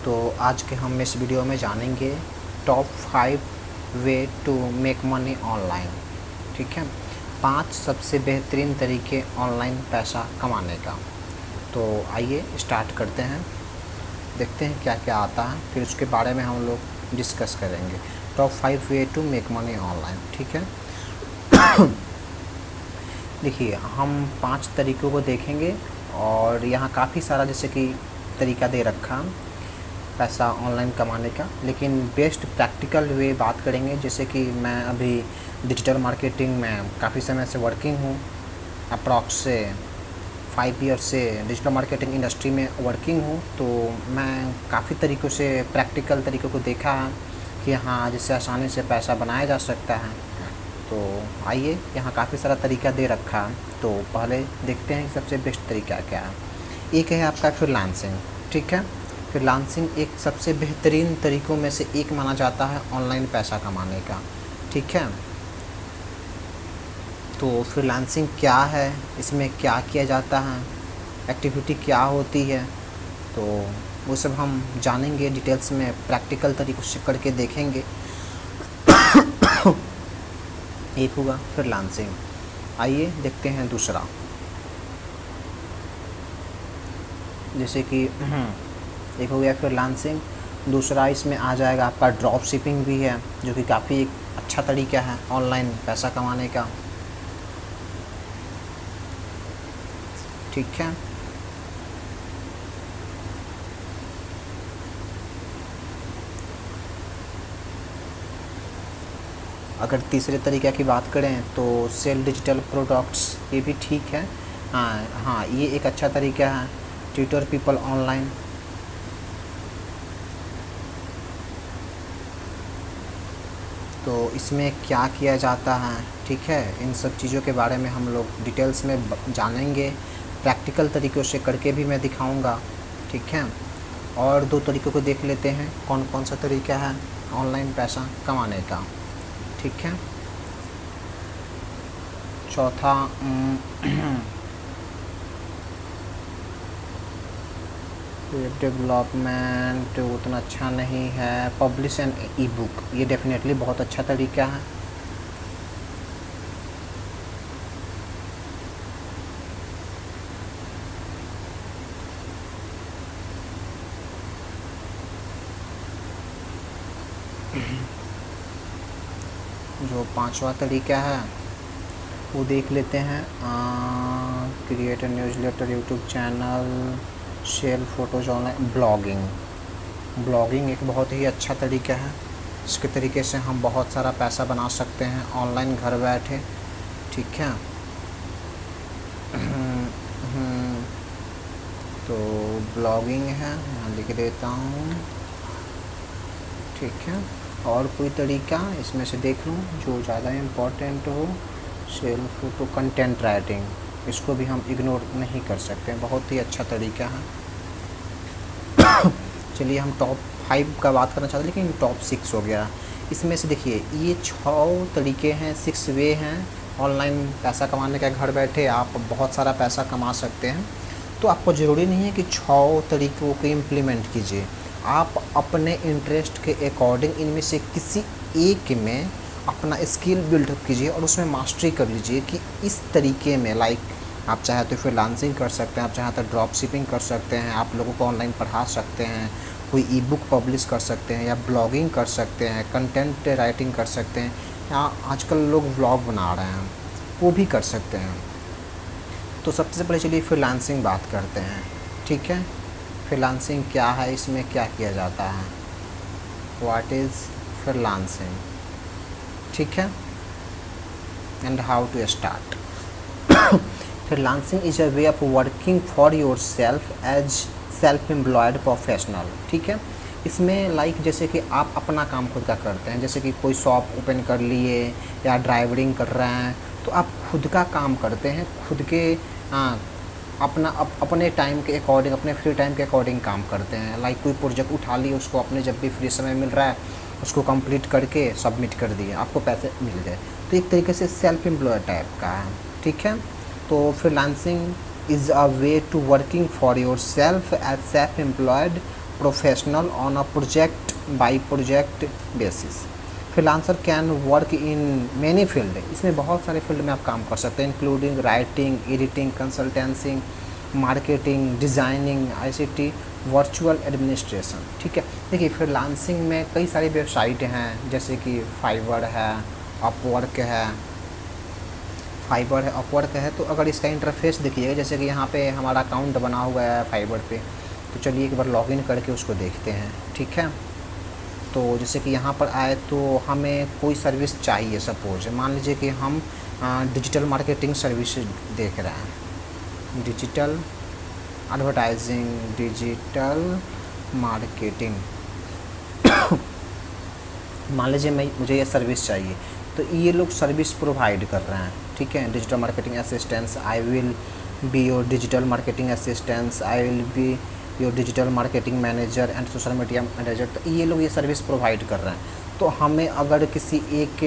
तो आज के हम इस वीडियो में जानेंगे top 5 way to make money online. ठीक है, 5 सबसे बेहतरीन तरीके ऑनलाइन पैसा कमाने का। तो आइए स्टार्ट करते हैं, देखते हैं क्या क्या आता है, फिर उसके बारे में हम लोग डिस्कस करेंगे। Top 5 way to make money online. ठीक है, देखिए हम 5 तरीक़ों को देखेंगे और यहाँ काफ़ी सारा जैसे कि तरीका दे रखा पैसा ऑनलाइन कमाने का, लेकिन बेस्ट प्रैक्टिकल वे बात करेंगे। जैसे कि मैं अभी डिजिटल मार्केटिंग में काफ़ी समय से वर्किंग हूँ, अप्रॉक्स से 5 ईयर से डिजिटल मार्केटिंग इंडस्ट्री में वर्किंग हूँ। तो मैं काफ़ी तरीक़ों से प्रैक्टिकल तरीक़ों को देखा है कि हाँ जिससे आसानी से पैसा बनाया जा सकता है। तो आइए, यहाँ काफ़ी सारा तरीका दे रखा है। तो पहले देखते हैं सबसे बेस्ट तरीका क्या है। एक है आपका फ्रीलांसिंग। ठीक है, फ्रीलांसिंग एक सबसे बेहतरीन तरीक़ों में से एक माना जाता है ऑनलाइन पैसा कमाने का। ठीक है, तो फ्रीलांसिंग क्या है, इसमें क्या किया जाता है, एक्टिविटी क्या होती है, तो वो सब हम जानेंगे डिटेल्स में, प्रैक्टिकल तरीक़ों से करके देखेंगे। एक होगा फ्रीलांसिंग। आइए देखते हैं दूसरा। जैसे कि एक हो गया फ्रीलांसिंग, दूसरा इसमें आ जाएगा आपका ड्रॉप शिपिंग भी है, जो कि काफ़ी एक अच्छा तरीका है ऑनलाइन पैसा कमाने का। ठीक है, अगर तीसरे तरीक़े की बात करें तो सेल डिजिटल प्रोडक्ट्स, ये भी ठीक है। हाँ, ये एक अच्छा तरीका है। ट्यूटर पीपल ऑनलाइन, तो इसमें क्या किया जाता है, ठीक है, इन सब चीज़ों के बारे में हम लोग डिटेल्स में जानेंगे। प्रैक्टिकल तरीक़ों से करके भी मैं दिखाऊंगा। ठीक है, और 2 तरीक़ों को देख लेते हैं, कौन कौन सा तरीका है ऑनलाइन पैसा कमाने का। ठीक है, चौथा वेब डेवलपमेंट उतना अच्छा नहीं है। पब्लिश एन ई बुक, ये डेफिनेटली बहुत अच्छा तरीका है। जो 5वां तरीका है वो देख लेते हैं, create a newsletter, YouTube channel, share photos online, blogging एक बहुत ही अच्छा तरीका है। इसके तरीके से हम बहुत सारा पैसा बना सकते हैं ऑनलाइन घर बैठे। ठीक है, तो ब्लॉगिंग है, यहाँ लिख देता हूँ। ठीक है, और कोई तरीका इसमें से देख लूँ जो ज़्यादा इम्पोर्टेंट हो। सेल फोटो, कंटेंट राइटिंग, इसको भी हम इग्नोर नहीं कर सकते, बहुत ही अच्छा तरीका है। चलिए हम टॉप 5 का बात करना चाहते हैं, लेकिन टॉप 6 हो गया। इसमें से देखिए ये 6 तरीके हैं, 6 वे हैं ऑनलाइन पैसा कमाने का। घर बैठे आप बहुत सारा पैसा कमा सकते हैं। तो आपको ज़रूरी नहीं है कि 6 तरीक़ों को इम्प्लीमेंट कीजिए, आप अपने इंटरेस्ट के अकॉर्डिंग इनमें से किसी एक में अपना स्किल बिल्डअप कीजिए और उसमें मास्टरी कर लीजिए कि इस तरीके में, लाइक आप चाहे तो फ्रीलांसिंग कर सकते हैं, आप चाहे तो ड्रॉप शिपिंग कर सकते हैं, आप लोगों को ऑनलाइन पढ़ा सकते हैं, कोई ई बुक पब्लिश कर सकते हैं, या ब्लॉगिंग कर सकते हैं, कंटेंट राइटिंग कर सकते हैं, या आजकल लोग व्लॉग बना रहे हैं वो भी कर सकते हैं। तो सबसे पहले चलिए फ्रीलांसिंग बात करते हैं। ठीक है, फ्रीलांसिंग क्या है, इसमें क्या किया जाता है, व्हाट इज़ फ्रीलांसिंग। ठीक है, and how to start. Freelancing is a way of working for yourself as self employed professional. ठीक है, इसमें लाइक जैसे कि आप अपना काम खुद का करते हैं, जैसे कि कोई शॉप ओपन कर लिए या ड्राइवरिंग कर रहे हैं, तो आप खुद का काम करते हैं, खुद के अपने टाइम के अकॉर्डिंग, अपने फ्री टाइम के अकॉर्डिंग काम करते हैं। लाइक कोई प्रोजेक्ट उठा लिए, उसको अपने जब भी फ्री समय मिल रहा है उसको कंप्लीट करके सबमिट कर दिए, आपको पैसे मिल गए। तो एक तरीके से सेल्फ एम्प्लॉय टाइप का है। ठीक है, तो freelancing is a way to working for yourself as self employed professional on a project by project basis. Freelancer can work in many field, इसमें बहुत सारे फील्ड में आप काम कर सकते हैं, including writing, editing, consultancing, marketing, designing, ICT, virtual administration. ठीक है, देखिए फ्रीलांसिंग में कई सारी वेबसाइट हैं, जैसे कि फाइवर है, अपवर्क है, अपवर्क है। तो अगर इसका इंटरफेस देखिएगा, जैसे कि यहाँ पे हमारा अकाउंट बना हुआ है फाइवर पे, तो चलिए एक बार लॉगिन करके उसको देखते हैं। ठीक है, तो जैसे कि यहाँ पर आए तो हमें कोई सर्विस चाहिए, सपोज मान लीजिए कि हम डिजिटल मार्केटिंग सर्विस देख रहे हैं, डिजिटल एडवर्टाइजिंग, डिजिटल मार्केटिंग मान लीजिए मुझे ये सर्विस चाहिए, तो ये लोग सर्विस प्रोवाइड कर रहे हैं। ठीक है, digital marketing assistance, I will be your digital marketing assistance, I will be your digital marketing manager and social media manager. तो ये लोग ये सर्विस प्रोवाइड कर रहे हैं। तो हमें अगर किसी एक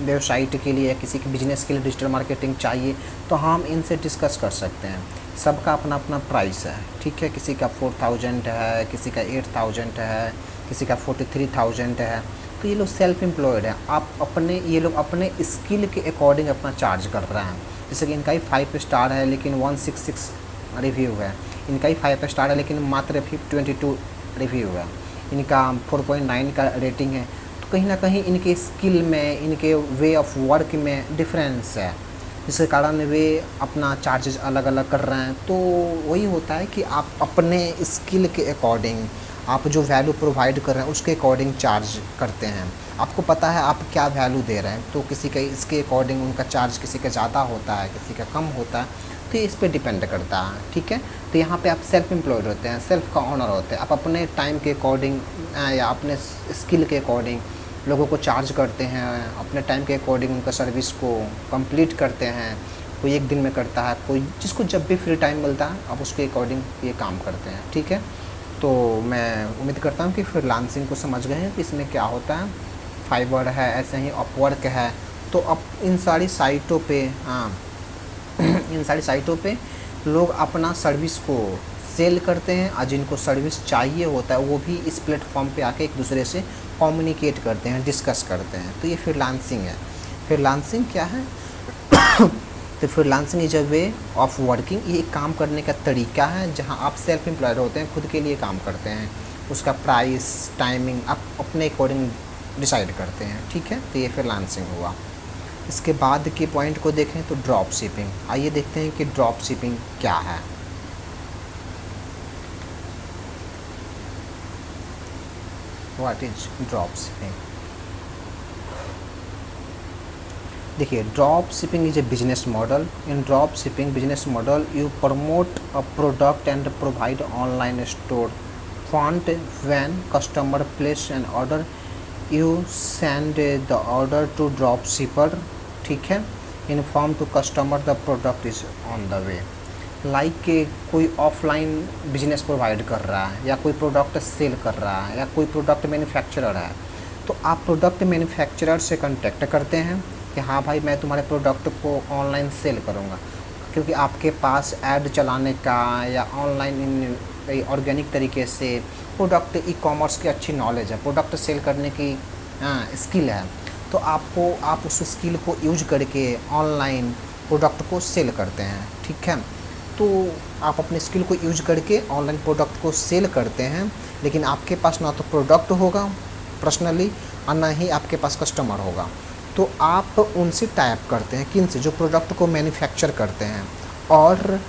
वेबसाइट के लिए या किसी के बिजनेस के लिए डिजिटल मार्केटिंग चाहिए, तो हम इनसे डिस्कस कर सकते हैं। सबका अपना अपना प्राइस है। ठीक है, किसी का 4000 है, किसी का 8000 है, किसी का 43000 है। तो ये लोग सेल्फ एम्प्लॉयड हैं, ये लोग अपने स्किल के अकॉर्डिंग अपना चार्ज कर रहे हैं। जैसे कि इनका ही 5 स्टार है लेकिन 166 रिव्यू है, इनका ही 5 स्टार है लेकिन मात्र 22 रिव्यू है, इनका 4.9 का रेटिंग है। तो कहीं ना कहीं इनके स्किल में, इनके वे ऑफ वर्क में डिफरेंस है, जिसके कारण वे अपना चार्जेस अलग अलग कर रहे हैं। तो वही होता है कि आप अपने स्किल के अकॉर्डिंग, आप जो वैल्यू प्रोवाइड कर रहे हैं उसके अकॉर्डिंग चार्ज करते हैं। आपको पता है आप क्या वैल्यू दे रहे हैं, तो किसी का इसके अकॉर्डिंग उनका चार्ज किसी का ज़्यादा होता है, किसी का कम होता है, तो ये इस पर डिपेंड करता है। ठीक है, तो यहाँ पे आप सेल्फ एम्प्लॉयड होते हैं, सेल्फ का ऑनर होते हैं, आप अपने टाइम के अकॉर्डिंग या अपने स्किल के अकॉर्डिंग लोगों को चार्ज करते हैं, अपने टाइम के अकॉर्डिंग उनका सर्विस को कंप्लीट करते हैं। कोई एक दिन में करता है, कोई जिसको जब भी फ्री टाइम मिलता है आप उसके अकॉर्डिंग ये काम करते हैं। ठीक है, तो मैं उम्मीद करता हूँ कि फ्रीलांसिंग को समझ गए हैं कि इसमें क्या होता है। फाइवर है, ऐसे ही अपवर्क है। तो अब इन सारी साइटों पे इन सारी साइटों पे लोग अपना सर्विस को सेल करते हैं, और जिनको सर्विस चाहिए होता है वो भी इस प्लेटफॉर्म पे आके एक दूसरे से कम्युनिकेट करते हैं, डिस्कस करते हैं। तो ये फ्रीलांसिंग है। फ्रीलांसिंग क्या है? तो freelancing is a way of working, ये एक काम करने का तरीका है जहां आप सेल्फ एम्प्लॉयड होते हैं, खुद के लिए काम करते हैं। उसका प्राइस, टाइमिंग आप अपने अकॉर्डिंग डिसाइड करते हैं। ठीक है, तो ये फ्रीलांसिंग हुआ। इसके बाद के पॉइंट को देखें तो ड्रॉप शिपिंग। आइए देखते हैं कि ड्रॉप शिपिंग क्या है। What is drop shipping? देखिए, drop shipping is a business model. In drop shipping business model you promote a product and provide online store fund when customer place an order you send the order to drop shipper. ठीक है, inform to customer the product is on the way. Like कोई offline business provide कर रहा है, या कोई product cell कर रहा है, या कोई प्रोडक्ट मैन्युफैक्चरर है, तो आप प्रोडक्ट मैन्युफैक्चरर से कांटेक्ट करते हैं कि हाँ भाई मैं तुम्हारे प्रोडक्ट को ऑनलाइन सेल करूँगा, क्योंकि आपके पास ऐड चलाने का या ऑनलाइन ऑर्गेनिक तरीके से प्रोडक्ट ई कॉमर्स की अच्छी नॉलेज है, प्रोडक्ट सेल करने की स्किल है। तो आप उस स्किल को यूज करके ऑनलाइन प्रोडक्ट को सेल करते हैं। ठीक है, तो आप अपने स्किल को यूज करके ऑनलाइन प्रोडक्ट को सेल करते हैं, लेकिन आपके पास ना तो प्रोडक्ट होगा पर्सनली और ना ही आपके पास कस्टमर होगा। तो आप उनसे टाइप करते हैं, किन से? जो प्रोडक्ट को मैन्युफैक्चर करते हैं, और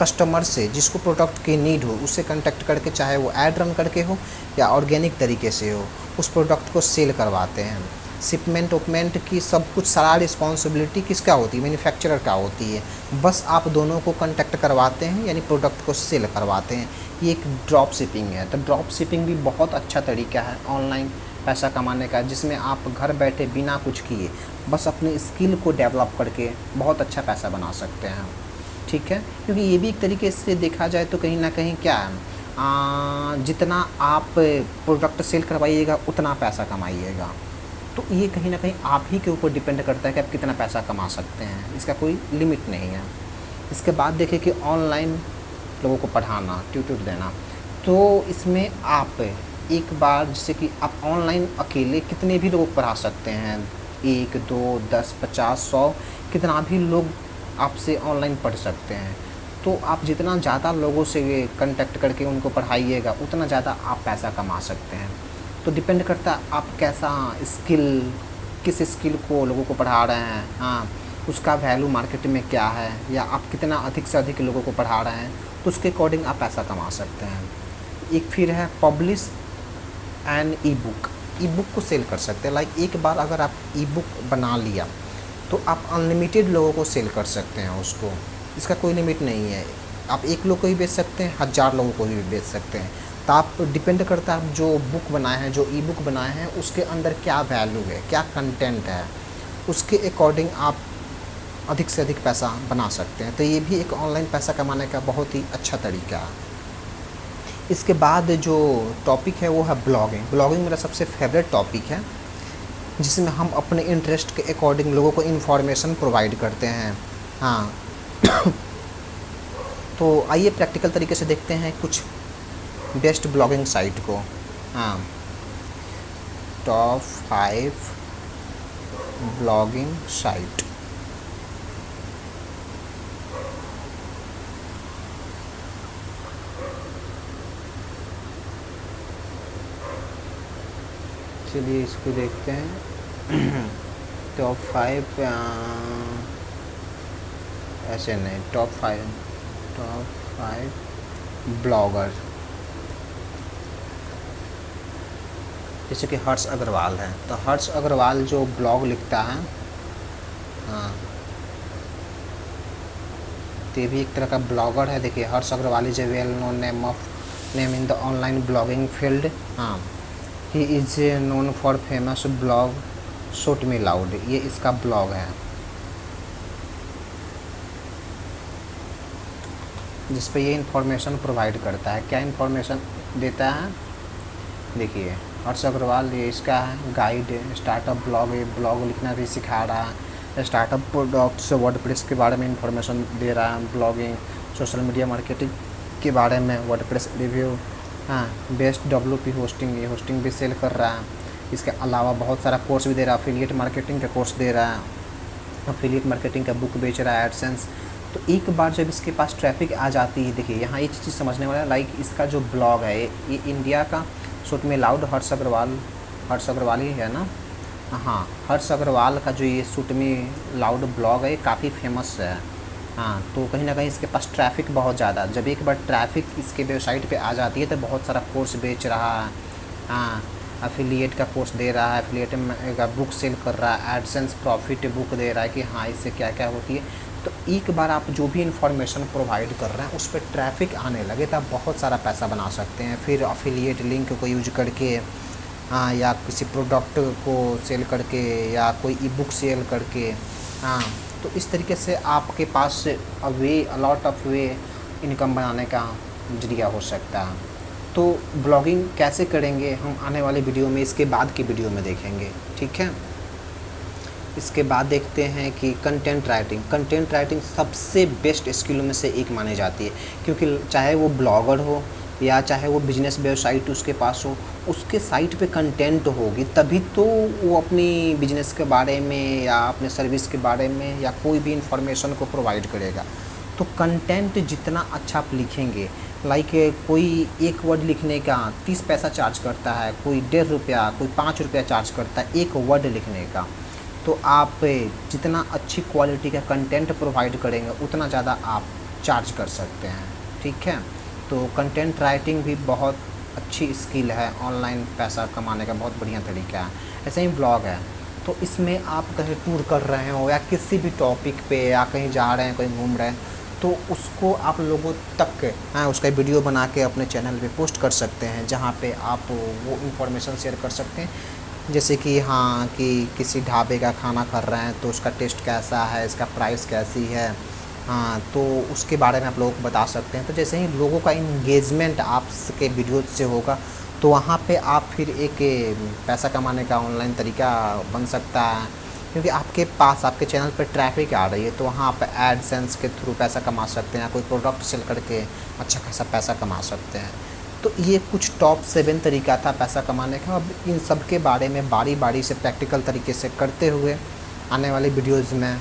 कस्टमर से जिसको प्रोडक्ट की नीड हो उससे कांटेक्ट करके, चाहे वो ऐड रन करके हो या ऑर्गेनिक तरीके से हो, उस प्रोडक्ट को सेल करवाते हैं। शिपमेंट उपमेंट की सब कुछ सारा रिस्पॉन्सिबिलिटी किसका होती है? मैन्युफैक्चरर का होती है। बस आप दोनों को कांटेक्ट करवाते हैं, यानी प्रोडक्ट को सेल करवाते हैं। ये एक ड्रॉप शिपिंग है। तो ड्रॉप शिपिंग भी बहुत अच्छा तरीका है ऑनलाइन पैसा कमाने का, जिसमें आप घर बैठे बिना कुछ किए बस अपने स्किल को डेवलप करके बहुत अच्छा पैसा बना सकते हैं। ठीक है, क्योंकि ये भी एक तरीके से देखा जाए तो कहीं ना कहीं क्या है, जितना आप प्रोडक्ट सेल करवाइएगा उतना पैसा कमाइएगा। तो ये कहीं ना कहीं आप ही के ऊपर डिपेंड करता है कि आप कितना पैसा कमा सकते हैं, इसका कोई लिमिट नहीं है। इसके बाद देखिए कि ऑनलाइन लोगों को पढ़ाना, ट्यूटर देना। तो इसमें आप एक बार जैसे कि आप ऑनलाइन अकेले कितने भी लोगों को पढ़ा सकते हैं, 1, 2, 10, 50, 100 कितना भी लोग आपसे ऑनलाइन पढ़ सकते हैं। तो आप जितना ज़्यादा लोगों से कांटेक्ट करके उनको पढ़ाइएगा उतना ज़्यादा आप पैसा कमा सकते हैं। तो डिपेंड करता है आप कैसा स्किल, किस स्किल को लोगों को पढ़ा रहे हैं, हाँ उसका वैल्यू मार्केट में क्या है, या आप कितना अधिक से अधिक लोगों को पढ़ा रहे हैं, तो उसके अकॉर्डिंग आप पैसा कमा सकते हैं। एक फिर है publish and E book. E book को सेल कर सकते हैं। लाइक एक बार अगर आप ई बुक बना लिया तो आप अनलिमिटेड लोगों को सेल कर सकते हैं उसको, इसका कोई लिमिट नहीं है। आप एक लोग को ही बेच सकते हैं, 1000 लोगों को भी बेच सकते हैं। तो आप डिपेंड करता है आप जो बुक बनाए हैं, जो ई बुक बनाए हैं उसके अंदर क्या वैल्यू है, क्या कंटेंट है, उसके अकॉर्डिंग आप अधिक से अधिक पैसा बना सकते हैं। तो ये भी एक ऑनलाइन पैसा कमाने का बहुत ही अच्छा तरीका है। इसके बाद जो टॉपिक है वो है ब्लॉगिंग। ब्लॉगिंग मेरा सबसे फेवरेट टॉपिक है, जिसमें हम अपने इंटरेस्ट के अकॉर्डिंग लोगों को इन्फॉर्मेशन प्रोवाइड करते हैं। हाँ तो आइए प्रैक्टिकल तरीके से देखते हैं कुछ बेस्ट ब्लॉगिंग साइट को। हाँ, टॉप 5 ब्लॉगिंग साइट। चलिए इसको देखते हैं। टॉप 5 ऐसे नहीं, टॉप 5 ब्लॉगर, जैसे कि हर्ष अग्रवाल है। तो हर्ष अग्रवाल जो ब्लॉग लिखता है, हाँ तो ये भी एक तरह का ब्लॉगर है। देखिए Harsh Agarwal is a well known name in the online blogging field. हाँ, he is known for famous blog shout me loud, ये इसका ब्लॉग है जिस पे ये इन्फॉर्मेशन प्रोवाइड करता है। क्या इन्फॉर्मेशन देता है, देखिए हर्ष अग्रवाल ये इसका है गाइड, स्टार्टअप ब्लॉग, ये ब्लॉग लिखना भी सिखा रहा है, स्टार्टअप प्रोडक्ट्स वर्डप्रेस के बारे में इन्फॉर्मेशन दे रहा है, ब्लॉगिंग, सोशल मीडिया मार्केटिंग के बारे में, वर्डप्रेस रिव्यू, हाँ बेस्ट WP होस्टिंग, ये होस्टिंग भी सेल कर रहा है। इसके अलावा बहुत सारा कोर्स भी दे रहा है, एफिलिएट मार्केटिंग का कोर्स दे रहा है, एफिलिएट मार्केटिंग का बुक बेच रहा है, एडसेंस। तो एक बार जब इसके पास ट्रैफिक आ जाती है, देखिए यहाँ एक चीज़ समझने वाला है, लाइक इसका जो ब्लॉग है ये इंडिया का शूट में लाउड, हर्ष अग्रवाल ही है ना, हाँ हर्ष अग्रवाल का जो ये शूट में लाउड ब्लॉग है ये काफ़ी फेमस है। हाँ तो कहीं ना कहीं इसके पास ट्रैफिक बहुत ज़्यादा, जब एक बार ट्रैफिक इसके वेबसाइट पे आ जाती है तो बहुत सारा कोर्स बेच रहा है, हाँ एफिलिएट का कोर्स दे रहा है, एफिलिएट का बुक सेल कर रहा है, एडसेंस प्रॉफिट बुक दे रहा है कि हाँ इससे क्या क्या होती है। तो एक बार आप जो भी इन्फॉर्मेशन प्रोवाइड कर रहे हैं उस पर ट्रैफिक आने लगे तो आप बहुत सारा पैसा बना सकते हैं। फिर एफिलिएट लिंक को यूज करके, हाँ या किसी प्रोडक्ट को सेल करके, या कोई ई बुक सेल करके, हाँ तो इस तरीके से आपके पास अलॉट ऑफ वे इनकम बनाने का जरिया हो सकता है। तो ब्लॉगिंग कैसे करेंगे हम आने वाले वीडियो में, इसके बाद की वीडियो में देखेंगे, ठीक है। इसके बाद देखते हैं कि कंटेंट राइटिंग सबसे बेस्ट स्किलों में से एक मानी जाती है, क्योंकि चाहे वो ब्लॉगर हो या चाहे वो बिजनेस वेबसाइट उसके पास हो, उसके साइट पे कंटेंट होगी तभी तो वो अपनी बिजनेस के बारे में या अपने सर्विस के बारे में या कोई भी इंफॉर्मेशन को प्रोवाइड करेगा। तो कंटेंट जितना अच्छा आप लिखेंगे, लाइक कोई एक वर्ड लिखने का 30 पैसा चार्ज करता है, कोई 1.5 रुपया, कोई 5 रुपया चार्ज करता है एक वर्ड लिखने का। तो आप जितना अच्छी क्वालिटी का कंटेंट प्रोवाइड करेंगे उतना ज़्यादा आप चार्ज कर सकते हैं, ठीक है। तो कंटेंट राइटिंग भी बहुत अच्छी स्किल है, ऑनलाइन पैसा कमाने का बहुत बढ़िया तरीका है। ऐसे ही ब्लॉग है, तो इसमें आप कहीं टूर कर रहे हो या किसी भी टॉपिक पे या कहीं जा रहे हैं, कहीं घूम रहे हैं, तो उसको आप लोगों तक, हाँ उसका वीडियो बना के अपने चैनल पे पोस्ट कर सकते हैं, जहाँ पे आप वो इन्फॉर्मेशन शेयर कर सकते हैं। जैसे कि हाँ कि किसी ढाबे का खाना खा रहे हैं तो उसका टेस्ट कैसा है, इसका प्राइस कैसी है, हाँ तो उसके बारे में आप लोगों को बता सकते हैं। तो जैसे ही लोगों का इंगेजमेंट आपके वीडियो से होगा तो वहाँ पे आप फिर एक पैसा कमाने का ऑनलाइन तरीका बन सकता है, क्योंकि आपके पास आपके चैनल पर ट्रैफिक आ रही है, तो वहाँ आप एडसेंस के थ्रू पैसा कमा सकते हैं, कोई प्रोडक्ट सेल करके अच्छा खासा पैसा कमा सकते हैं। तो ये कुछ टॉप 7 तरीका था पैसा कमाने का। अब इन सब के बारे में बारी बारी से प्रैक्टिकल तरीके से करते हुए आने वाली वीडियोज़ में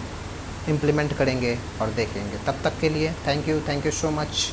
इम्प्लीमेंट करेंगे और देखेंगे। तब तक के लिए थैंक यू सो मच।